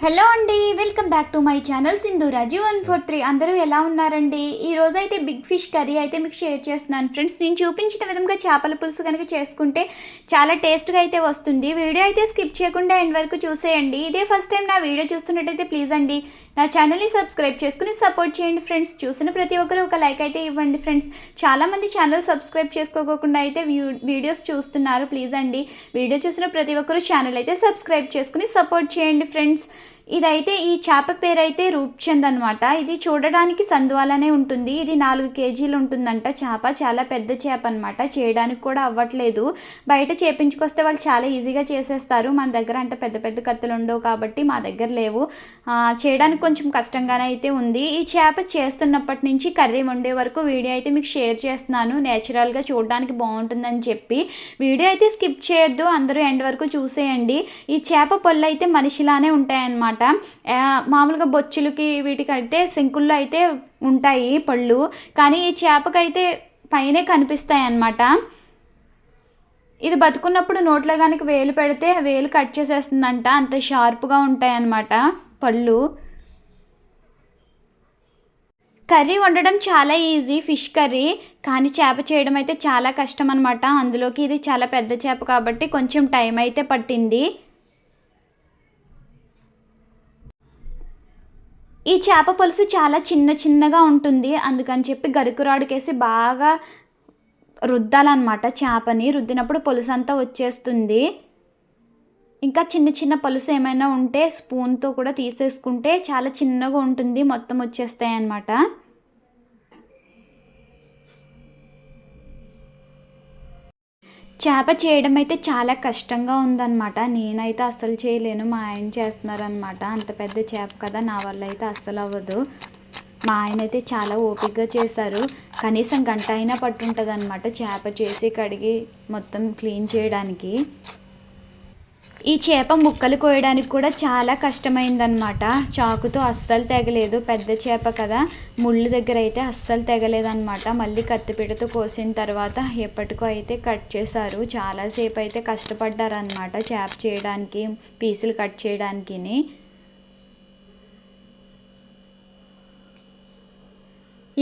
Hello అండి, welcome back to my channel Sindhuraji 143. అందరూ ఎలా ఉన్నారండి? ఈ రోజు అయితే బిగ్ ఫిష్ కర్రీ అయితే మీకు షేర్ చేస్తున్నాను ఫ్రెండ్స్. నేను చూపించిన విధంగా చేపల పులుసు కనుక చేసుకుంటే చాలా టేస్ట్గా అయితే వస్తుంది. వీడియో అయితే స్కిప్ చేయకుండా ఎండ్ వరకు చూసేయండి. ఇదే ఫస్ట్ టైం నా వీడియో చూస్తున్నట్టయితే ప్లీజ్ అండి నా ఛానల్ని సబ్స్క్రైబ్ చేసుకుని సపోర్ట్ చేయండి ఫ్రెండ్స్. చూసిన ప్రతి ఒక్కరు ఒక లైక్ అయితే ఇవ్వండి ఫ్రెండ్స్. చాలామంది ఛానల్ సబ్స్క్రైబ్ చేసుకోకుండా అయితే వీడియోస్ చూస్తున్నారు. ప్లీజ్ అండి వీడియో చూసిన ప్రతి ఒక్కరు ఛానల్ అయితే సబ్స్క్రైబ్ చేసుకుని సపోర్ట్ చేయండి ఫ్రెండ్స్. ఇదైతే ఈ చేప పేరైతే రూప్చంద్ అనమాట. ఇది చూడడానికి సందువాలనే ఉంటుంది. ఇది 4 కేజీలు ఉంటుందంట చేప. చాలా పెద్ద చేప అనమాట. చేయడానికి కూడా అవ్వట్లేదు. బయట చేపించుకొస్తే వాళ్ళు చాలా ఈజీగా చేసేస్తారు. మన దగ్గర అంటే పెద్ద పెద్ద కత్తులు ఉండవు కాబట్టి మా దగ్గర లేవు. చేయడానికి కొంచెం కష్టంగానే అయితే ఉంది. ఈ చేప చేస్తున్నప్పటి నుంచి కర్రీ వండే వరకు వీడియో అయితే మీకు షేర్ చేస్తున్నాను. నేచురల్గా చూడడానికి బాగుంటుందని చెప్పి వీడియో అయితే స్కిప్ చేయొద్దు, అందరూ ఎండ్ వరకు చూసేయండి. ఈ చేప పళ్ళు అయితే మనిషిలానే ఉంటాయన్నమాట. మామూలుగా బొచ్చులకి వీటికైతే శంకుల్లో అయితే ఉంటాయి పళ్ళు, కానీ ఈ చేపకైతే పైనే కనిపిస్తాయి అన్నమాట. ఇది బతుకున్నప్పుడు నోట్లో కనుక వేలు పెడితే వేలు కట్ చేసేస్తుందంట, అంత షార్ప్గా ఉంటాయి అన్నమాట పళ్ళు. కర్రీ వండడం చాలా ఈజీ ఫిష్ కర్రీ, కానీ చేప చేయడం అయితే చాలా కష్టం అనమాట. అందులోకి ఇది చాలా పెద్ద చేప కాబట్టి కొంచెం టైం అయితే పట్టింది. ఈ చేప పులుసు చాలా చిన్నగా ఉంటుంది. అందుకని చెప్పి గరికురాడుకేసి బాగా రుద్దాలన్నమాట. చేపని రుద్దినప్పుడు పులుసు అంతా వచ్చేస్తుంది. ఇంకా చిన్న పులుసు ఏమైనా ఉంటే స్పూన్తో కూడా తీసేసుకుంటే చాలా చిన్నగా ఉంటుంది, మొత్తం వచ్చేస్తాయి అన్నమాట. చేప చేయడం అయితే చాలా కష్టంగా ఉందన్నమాట. నేనైతే అస్సలు చేయలేను, మా ఆయన చేస్తున్నారనమాట. అంత పెద్ద చేప కదా, నా వల్ల అయితే అస్సలు అవ్వదు. మా ఆయన అయితే చాలా ఓపికగా చేశారు. కనీసం గంట అయినా పట్టుంటుంది అనమాట చేప చేసి కడిగి మొత్తం క్లీన్ చేయడానికి. ఈ చేప ముక్కలు కోయడానికి కూడా చాలా కష్టమైందనమాట. చాకుతో అస్సలు తెగలేదు, పెద్ద చేప కదా, ముళ్ళు దగ్గర అయితే అస్సలు తెగలేదనమాట. మళ్ళీ కత్తిపీటతో కోసిన తర్వాత ఎప్పటికో అయితే కట్ చేశారు. చాలాసేపు అయితే కష్టపడ్డారనమాట చేప చేయడానికి, పీసులు కట్ చేయడానికి.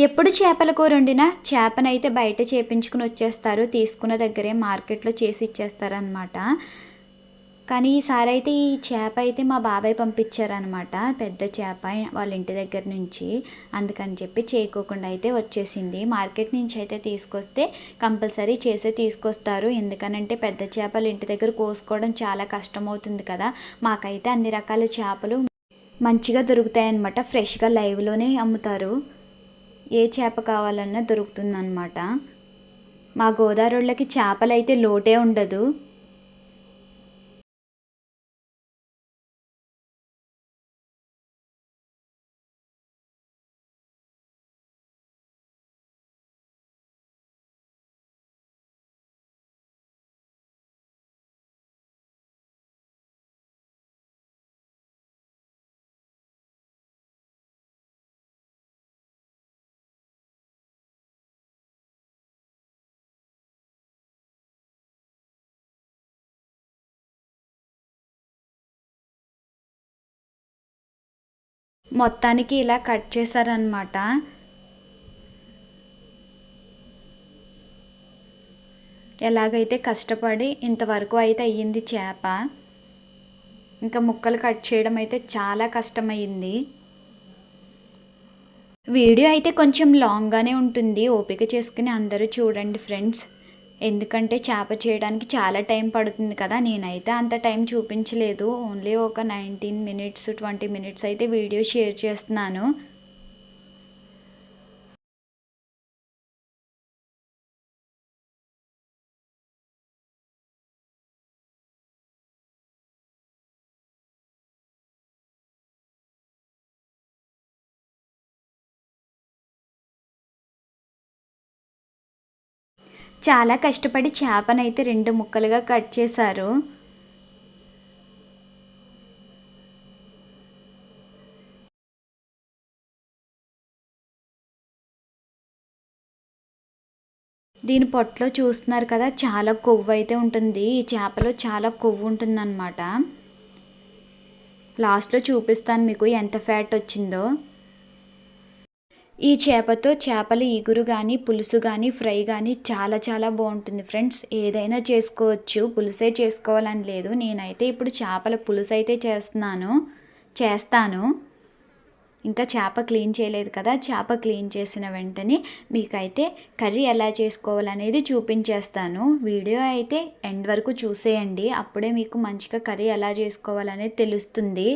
ఎప్పుడు చేపల కూర వండినా చేపనైతే బయట చేపించుకుని వచ్చేస్తారు, తీసుకున్న దగ్గరే మార్కెట్లో చేసి ఇచ్చేస్తారనమాట. కానీ ఈసారి అయితే ఈ చేప అయితే మా బాబాయ్ పంపించారనమాట, పెద్ద చేప వాళ్ళ ఇంటి దగ్గర నుంచి. అందుకని చెప్పి చేయకోకుండా అయితే వచ్చేసింది. మార్కెట్ నుంచి అయితే తీసుకొస్తే కంపల్సరీ చేసే తీసుకొస్తారు. ఎందుకనంటే పెద్ద చేపలు ఇంటి దగ్గర కోసుకోవడం చాలా కష్టమవుతుంది కదా. మాకైతే అన్ని రకాల చేపలు మంచిగా దొరుకుతాయి అన్నమాట. ఫ్రెష్గా లైవ్లోనే అమ్ముతారు. ఏ చేప కావాలన్నా దొరుకుతుందన్నమాట. మా గోదావరిలోకి చేపలు అయితే లోటే ఉండదు. మొత్తానికి ఇలా కట్ చేశారనమాట. ఎలాగైతే కష్టపడి ఇంతవరకు అయితే అయ్యింది చేప. ఇంకా ముక్కలు కట్ చేయడం అయితే చాలా కష్టమైంది. వీడియో అయితే కొంచెం లాంగ్గానే ఉంటుంది, ఓపిక చేసుకుని అందరూ చూడండి ఫ్రెండ్స్. ఎందుకంటే చేప చేయడానికి చాలా టైం పడుతుంది కదా. నేనైతే అంత టైం చూపించలేదు, ఓన్లీ ఒక 19 మినిట్స్ 20 మినిట్స్ అయితే వీడియో షేర్ చేస్తున్నాను. చాలా కష్టపడి చేపనైతే 2 ముక్కలుగా కట్ చేశారు. దీని పొట్టలో చూస్తున్నారు కదా, చాలా కొవ్వు అయితే ఉంటుంది. ఈ చేపలో చాలా కొవ్వు ఉంటుందన్నమాట. లాస్ట్లో చూపిస్తాను మీకు ఎంత ఫ్యాట్ వచ్చిందో. ఈ చేపతో చేపల ఇగురు కానీ పులుసు కానీ ఫ్రై కానీ చాలా చాలా బాగుంటుంది ఫ్రెండ్స్. ఏదైనా చేసుకోవచ్చు, పులుసే చేసుకోవాలని లేదు. నేనైతే ఇప్పుడు చేపల పులుసు అయితే చేస్తాను. ఇంకా చేప క్లీన్ చేయలేదు కదా, చేప క్లీన్ చేసిన వెంటనే మీకైతే కర్రీ ఎలా చేసుకోవాలనేది చూపించేస్తాను. వీడియో అయితే ఎండ్ వరకు చూసేయండి, అప్పుడే మీకు మంచిగా కర్రీ ఎలా చేసుకోవాలనేది తెలుస్తుంది.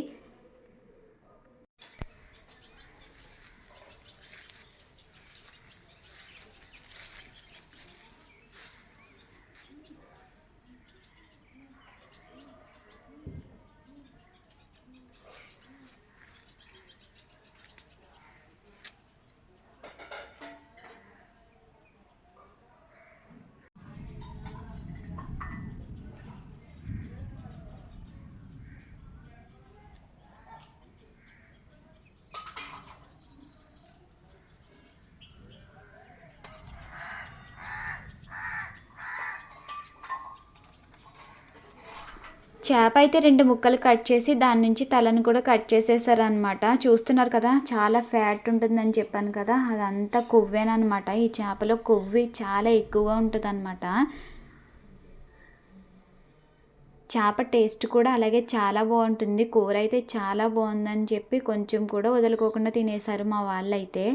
చేప అయితే 2 ముక్కలు కట్ చేసి దాని నుంచి తలను కూడా కట్ చేసేసారనమాట. చూస్తున్నారు కదా, చాలా ఫ్యాట్ ఉంటుందని చెప్పాను కదా, అదంతా కొవ్వేనమాట. ఈ చేపలో కొవ్వు చాలా ఎక్కువగా ఉంటుందన్నమాట. చేప టేస్ట్ కూడా అలాగే చాలా బాగుంటుంది. కూర అయితే చాలా బాగుందని చెప్పి కొంచెం కూడా వదులుకోకుండా తినేశారు మా వాళ్ళైతే.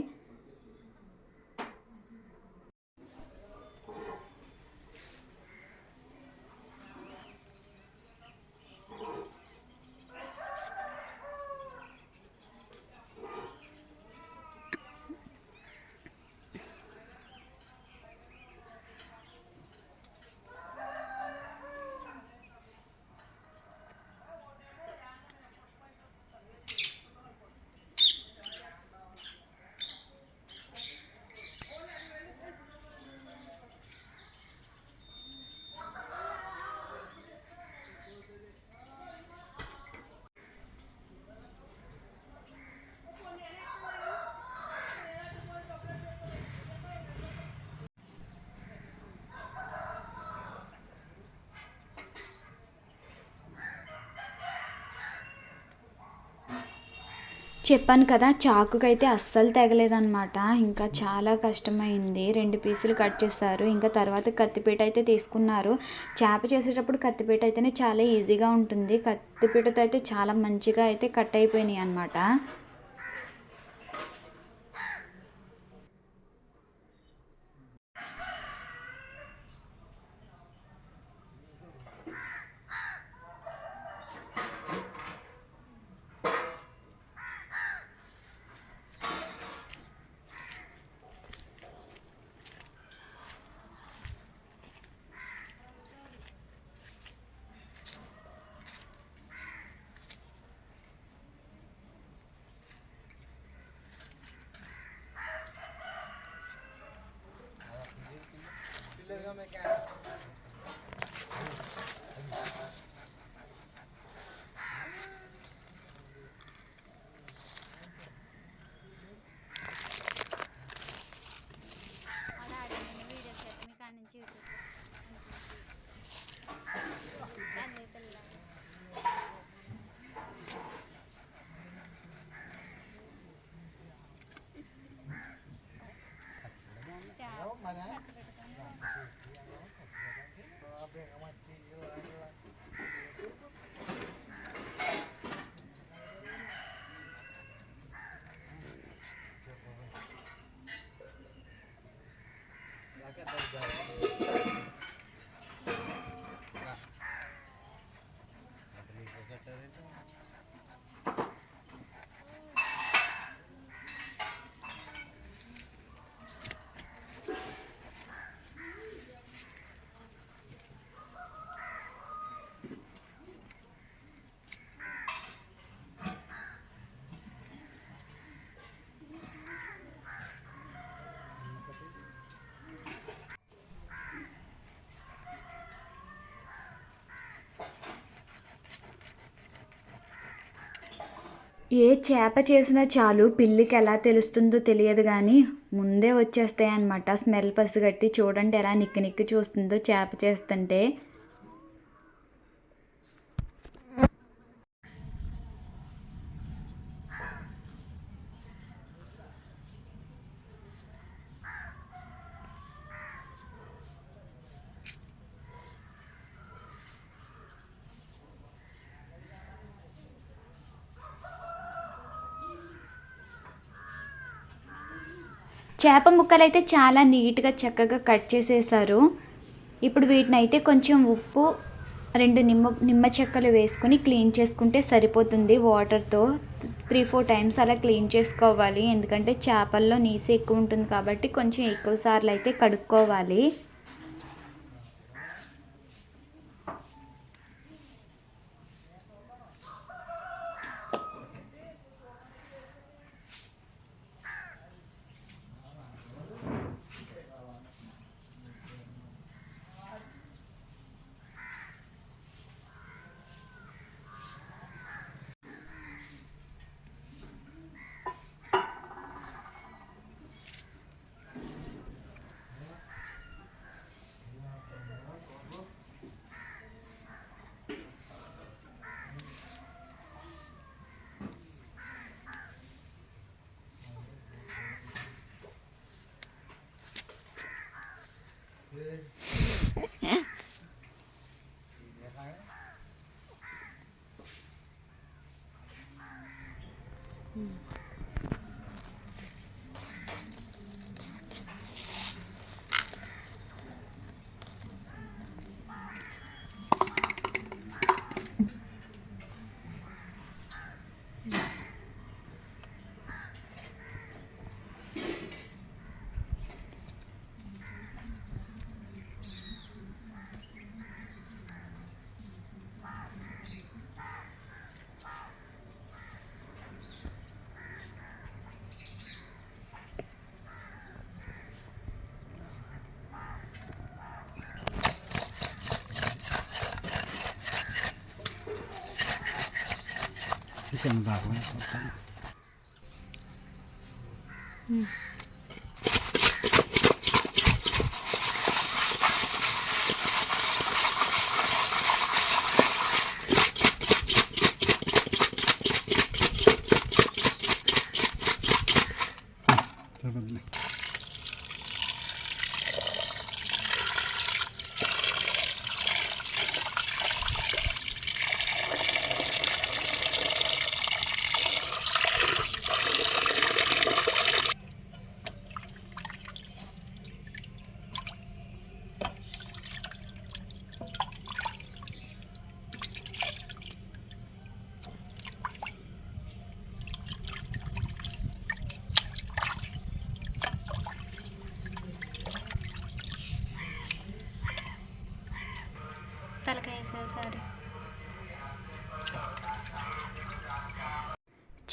చెప్పాను కదా, చాకుకైతే అస్సలు తెగలేదన్నమాట. ఇంకా చాలా కష్టమైంది. 2 పీసులు కట్ చేస్తారు. ఇంకా తర్వాత కత్తిపీట అయితే తీసుకున్నారు. చేప చేసేటప్పుడు కత్తిపీట అయితేనే చాలా ఈజీగా ఉంటుంది. కత్తిపీటతో అయితే చాలా మంచిగా అయితే కట్ అయిపోయినాయి అన్నమాట. ఏ చేప చేసినా చాలు, పిల్లికి ఎలా తెలుస్తుందో తెలియదు కానీ ముందే వచ్చేస్తాయి అన్నమాట. స్మెల్ పసిగట్టి చూడండి ఎలా నిక్కి నిక్కి చూస్తుందో చేప చేస్తుంటే. చేప ముక్కలు అయితే చాలా నీట్గా చక్కగా కట్ చేసేసారు. ఇప్పుడు వీటిని అయితే కొంచెం ఉప్పు, 2 నిమ్మ చెక్కలు వేసుకొని క్లీన్ చేసుకుంటే సరిపోతుంది. వాటర్తో 3-4 టైమ్స్ అలా క్లీన్ చేసుకోవాలి. ఎందుకంటే చేపల్లో నీసు ఎక్కువ ఉంటుంది కాబట్టి కొంచెం ఎక్కువ సార్లు అయితే కడుక్కోవాలి.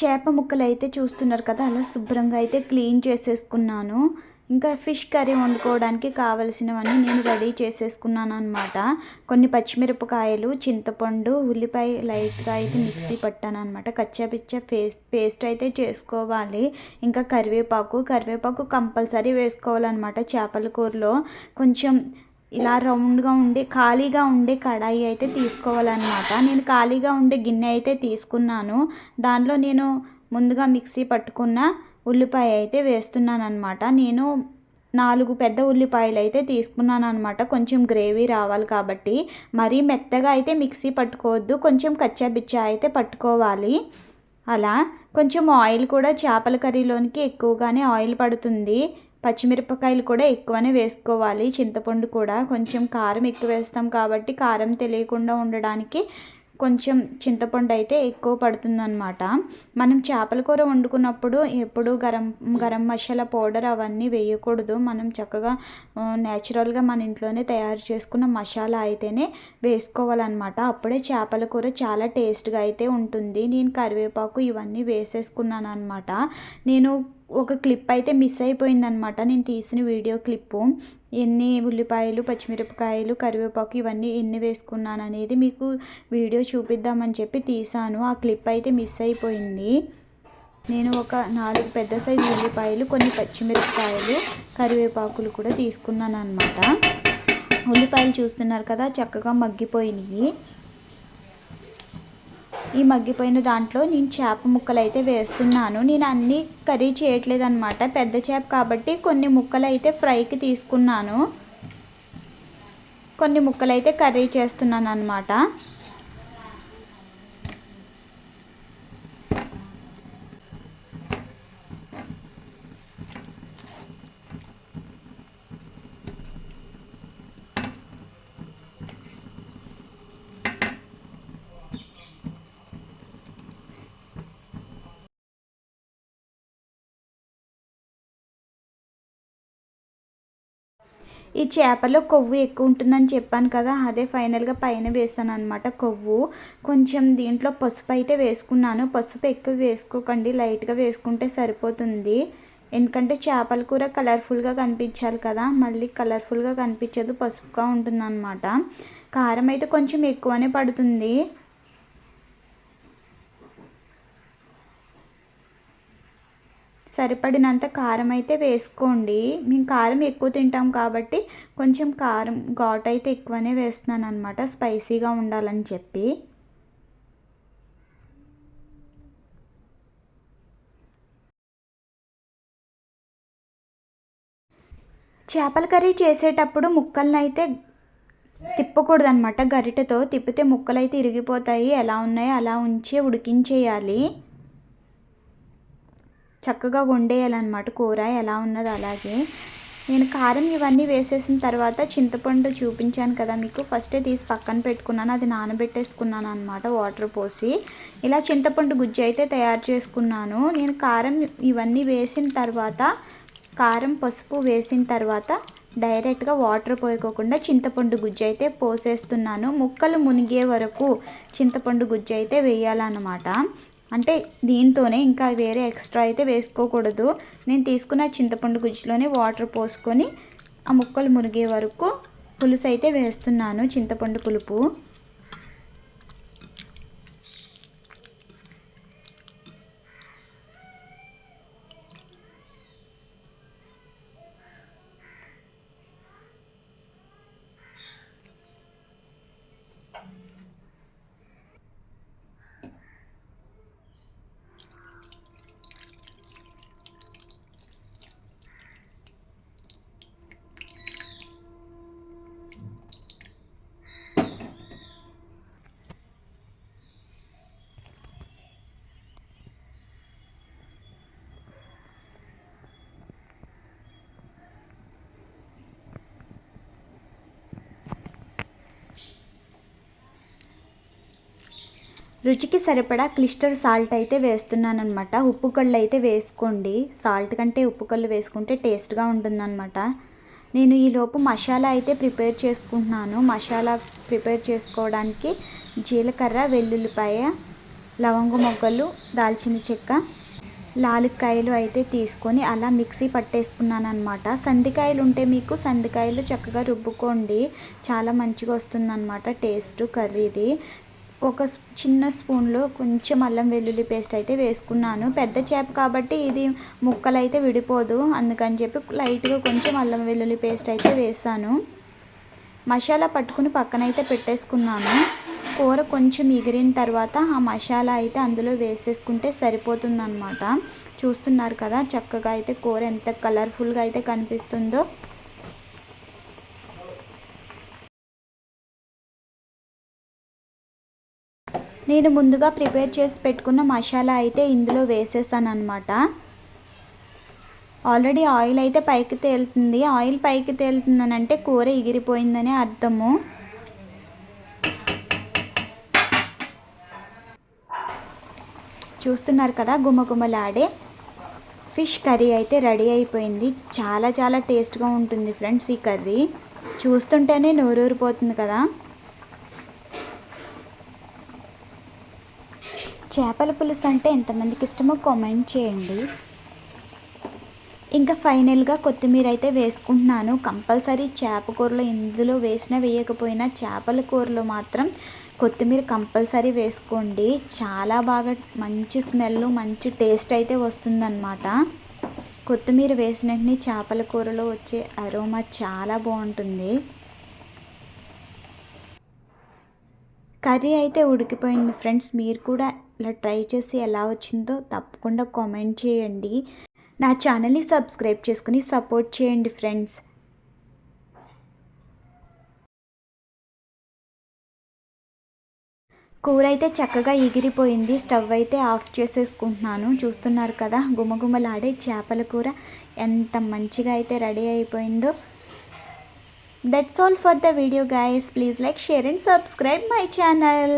చేప ముక్కలు అయితే చూస్తున్నారు కదా, అలా శుభ్రంగా అయితే క్లీన్ చేసేసుకున్నాను. ఇంకా ఫిష్ కర్రీ వండుకోవడానికి కావలసినవన్నీ నేను రెడీ చేసేసుకున్నాను అనమాట. కొన్ని పచ్చిమిరపకాయలు, చింతపండు, ఉల్లిపాయ లైట్గా అయితే మిక్సీ పట్టాను అనమాట. కచ్చాపిచ్చా పేస్ట్ అయితే చేసుకోవాలి. ఇంకా కరివేపాకు కంపల్సరీ వేసుకోవాలన్నమాట. చేపల కూరలో కొంచెం ఇలా రౌండ్గా ఉండే ఖాళీగా ఉండే కడాయి అయితే తీసుకోవాలన్నమాట. నేను ఖాళీగా ఉండే గిన్నె అయితే తీసుకున్నాను. దానిలో నేను ముందుగా మిక్సీ పట్టుకున్న ఉల్లిపాయ అయితే వేస్తున్నాను అనమాట. నేను 4 పెద్ద ఉల్లిపాయలు అయితే తీసుకున్నాను అనమాట. కొంచెం గ్రేవీ రావాలి కాబట్టి. మరీ మెత్తగా అయితే మిక్సీ పట్టుకోవద్దు, కొంచెం కచ్చాబిచ్చా అయితే పట్టుకోవాలి. అలా కొంచెం ఆయిల్ కూడా చేపల కర్రీలోనికి ఎక్కువగానే ఆయిల్ పడుతుంది. పచ్చిమిరపకాయలు కూడా ఎక్కువనే వేసుకోవాలి. చింతపండు కూడా కొంచెం కారం ఎక్కువ వేస్తాం కాబట్టి కారం తెలియకుండా ఉండడానికి కొంచెం చింతపండు అయితే ఎక్కువ పడుతుందన్నమాట. మనం చేపల కూర వండుకున్నప్పుడు ఎప్పుడు గరం మసాలా పౌడర్ అవన్నీ వేయకూడదు. మనం చక్కగా న్యాచురల్గా మన ఇంట్లోనే తయారు చేసుకున్న మసాలా అయితేనే వేసుకోవాలన్నమాట. అప్పుడే చేపల కూర చాలా టేస్ట్గా అయితే ఉంటుంది. నేను కరివేపాకు ఇవన్నీ వేసేసుకున్నాను అనమాట. నేను ఒక క్లిప్ అయితే మిస్ అయిపోయిందనమాట, నేను తీసిన వీడియో క్లిప్పు. ఎన్ని ఉల్లిపాయలు, పచ్చిమిరపకాయలు, కరివేపాకు ఇవన్నీ ఎన్ని వేసుకున్నాను అనేది మీకు వీడియో చూపిద్దామని చెప్పి తీసాను. ఆ క్లిప్ అయితే మిస్ అయిపోయింది. నేను ఒక 4 పెద్ద సైజు ఉల్లిపాయలు, కొన్ని పచ్చిమిరపకాయలు, కరివేపాకులు కూడా తీసుకున్నాను అనమాట. ఉల్లిపాయలు చూస్తున్నారు కదా, చక్కగా మగ్గిపోయినాయి. ఈ మగ్గిపోయిన దాంట్లో నేను చేప ముక్కలు అయితే వేస్తున్నాను. నేను అన్నీ కర్రీ చేయట్లేదు అనమాట. పెద్ద చేప కాబట్టి కొన్ని ముక్కలు అయితే ఫ్రైకి తీసుకున్నాను, కొన్ని ముక్కలు అయితే కర్రీ చేస్తున్నాను అనమాట. ఈ చేపలో కొవ్వు ఎక్కువ ఉంటుందని చెప్పాను కదా, అదే ఫైనల్గా పైన వేస్తాను అనమాట కొవ్వు. కొంచెం దీంట్లో పసుపు అయితే వేసుకున్నాను. పసుపు ఎక్కువ వేసుకోకండి, లైట్గా వేసుకుంటే సరిపోతుంది. ఎందుకంటే చేపల కూర కలర్ఫుల్గా కనిపించాలి కదా, మళ్ళీ కలర్ఫుల్గా కనిపించదు, పసుపుగా ఉంటుందన్నమాట. కారం అయితే కొంచెం ఎక్కువనే పడుతుంది. సరిపడినంత కారం అయితే వేసుకోండి. మేము కారం ఎక్కువ తింటాం కాబట్టి కొంచెం కారం ఘాటు అయితే ఎక్కువనే వేస్తున్నాను అనమాట, స్పైసీగా ఉండాలని చెప్పి. చేపల కర్రీ చేసేటప్పుడు ముక్కలను అయితే తిప్పకూడదు అనమాట, గరిటెతో తిప్పితే ముక్కలు అయితే ఇరిగిపోతాయి. ఎలా ఉన్నాయో అలా ఉంచి ఉడికించేయాలి. చక్కగా వండేయాలన్నమాట కూర, ఎలా ఉన్నదో అలాగే. నేను కారం ఇవన్నీ వేసేసిన తర్వాత చింతపండు చూపించాను కదా మీకు, ఫస్టే తీసి పక్కన పెట్టుకున్నాను. అది నానబెట్టేసుకున్నాను అనమాట వాటర్ పోసి. ఇలా చింతపండు గుజ్జు అయితే తయారు చేసుకున్నాను. నేను కారం ఇవన్నీ వేసిన తర్వాత, కారం పసుపు వేసిన తర్వాత డైరెక్ట్గా వాటర్ పోయకోకుండా చింతపండు గుజ్జు అయితే పోసేస్తున్నాను. ముక్కలు మునిగే వరకు చింతపండు గుజ్జు అయితే వేయాలన్నమాట. అంటే దీంతోనే, ఇంకా వేరే ఎక్స్ట్రా అయితే వేసుకోకూడదు. నేను తీసుకున్న చింతపండు గుజ్జులోనే వాటర్ పోసుకొని ఆ ముక్కలు మునిగే వరకు పులుసు అయితే వేస్తున్నాను, చింతపండు పులుపు. రుచికి సరిపడా క్లిస్టర్ సాల్ట్ అయితే వేస్తున్నాను అనమాట. ఉప్పు కళ్ళు అయితే వేసుకోండి, సాల్ట్ కంటే ఉప్పు కళ్ళు వేసుకుంటే టేస్ట్గా ఉంటుందన్నమాట. నేను ఈలోపు మసాలా అయితే ప్రిపేర్ చేసుకుంటున్నాను. మసాలా ప్రిపేర్ చేసుకోవడానికి జీలకర్ర, వెల్లుల్లిపాయ, లవంగ మొగ్గలు, దాల్చిన చెక్క, లాలిక్కాయలు అయితే తీసుకొని అలా మిక్సీ పట్టేసుకున్నాను అనమాట. సందికాయలు ఉంటే మీకు సందికాయలు చక్కగా రుబ్బుకోండి, చాలా మంచిగా వస్తుందన్నమాట టేస్ట్ కర్రీది. ఒక చిన్న స్పూన్లో కొంచెం అల్లం వెల్లుల్లి పేస్ట్ అయితే వేసుకున్నాను. పెద్ద చేప కాబట్టి ఇది ముక్కలు అయితే విడిపోదు, అందుకని చెప్పి లైట్గా కొంచెం అల్లం వెల్లుల్లి పేస్ట్ అయితే వేసాను. మసాలా పట్టుకుని పక్కనైతే పెట్టేసుకున్నాను. కూర కొంచెం ఎగిరిన తర్వాత ఆ మసాలా అయితే అందులో వేసేసుకుంటే సరిపోతుందన్నమాట. చూస్తున్నారు కదా చక్కగా అయితే కూర ఎంత కలర్ఫుల్గా అయితే కనిపిస్తుందో. నేను ముందుగా ప్రిపేర్ చేసి పెట్టుకున్న మసాలా అయితే ఇందులో వేసేసాను అనమాట. ఆల్రెడీ ఆయిల్ అయితే పైకి తేలుతుంది. ఆయిల్ పైకి తేలుతుందని అంటే కూర ఎగిరిపోయిందని అర్థము. చూస్తున్నారు కదా గుమగుమలాడే ఫిష్ కర్రీ అయితే రెడీ అయిపోయింది. చాలా చాలా టేస్ట్గా ఉంటుంది ఫ్రెండ్స్ ఈ కర్రీ. చూస్తుంటేనే నోరూరిపోతుంది కదా. చేపల పులుసు అంటే ఎంతమందికి ఇష్టమో కామెంట్ చేయండి. ఇంకా ఫైనల్గా కొత్తిమీర అయితే వేసుకుంటున్నాను. కంపల్సరీ చేప కూరలో ఇందులో వేసినా వేయకపోయినా చేపల కూరలో మాత్రం కొత్తిమీర కంపల్సరీ వేసుకోండి. చాలా బాగా మంచి స్మెల్, మంచి టేస్ట్ అయితే వస్తుందన్నమాట. కొత్తిమీర వేసిన వెంటనే చేపల కూరలో వచ్చే అరోమా చాలా బాగుంటుంది. కర్రీ అయితే ఉడికిపోయింది ఫ్రెండ్స్. మీరు కూడా ఇలా ట్రై చేసి ఎలా వచ్చిందో తప్పకుండా కామెంట్ చేయండి. నా ఛానల్ని సబ్స్క్రైబ్ చేసుకుని సపోర్ట్ చేయండి ఫ్రెండ్స్. కూర అయితే చక్కగా ఎగిరిపోయింది. స్టవ్ అయితే ఆఫ్ చేసేసుకుంటున్నాను. చూస్తున్నారు కదా గుమగుమలాడే చేపల కూర ఎంత మంచిగా అయితే రెడీ అయిపోయిందో. That's all for the video guys. Please like, share and subscribe my channel.